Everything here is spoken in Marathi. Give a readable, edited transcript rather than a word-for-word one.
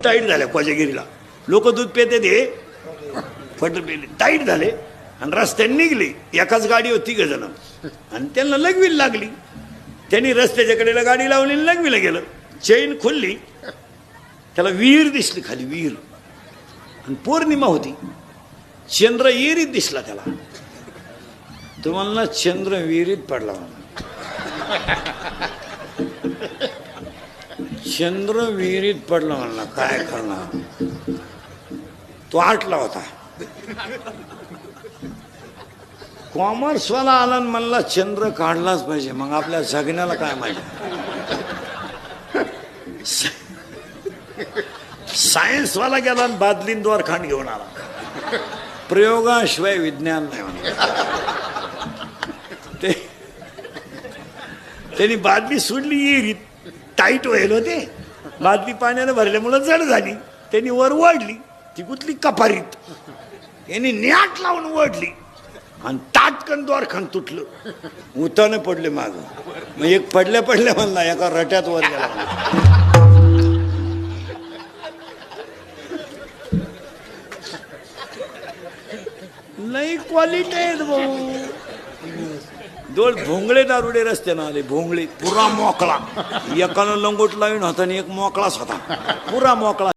टाईट झाल्या कोजागिरीला. लोक दूध पेते ते फट पेले टाईट झाले आणि रस्त्याने निघले. एकाच गाडी होती ग जण आणि त्यांना लगवीला लागली. त्यांनी रस्त्याच्या कडेला गाडी लावली आणि लगवीला गेलं. चैन खोलली, त्याला विहीर दिसली खाली, विहीर. आणि पौर्णिमा होती, चंद्र विहिरीत दिसला त्याला. तुम्हाला चंद्र विहिरीत पडला म्हणा. चंद्र विहिरीत पडला म्हणला, काय करणार. तो आटला होता. कॉमर्सवाला आला आणि म्हणला चंद्र काढलाच पाहिजे, मग आपल्या जगण्याला काय माहिती. सायन्सवाला गेला आणि बादलीन द्वारखांड घेऊन आला. प्रयोगाशिवाय विज्ञान नाही म्हणा. त्यांनी बादली सोडली विहिरीत. टाईट व्हायला होते, बादली पाण्याने भरल्यामुळे जड झाली. त्यांनी वर ओढली, ती गुतली कपारीत. यांनी न्याट लावून ओढली आणि ताटकन द्वारखांड तुटलं. उताने पडले माग. मग एक पडल्या पडल्या म्हणला, एका रट्यात वर गेला. लई क्वालिटी आहेत भाऊ. दोन भोंगळे दारुडे रस्त्यानं आले. भोंगळे पुरा मोकळा, एकानं लंगोट लावून होता आणि एक मोकळाच होता, पुरा मोकळा.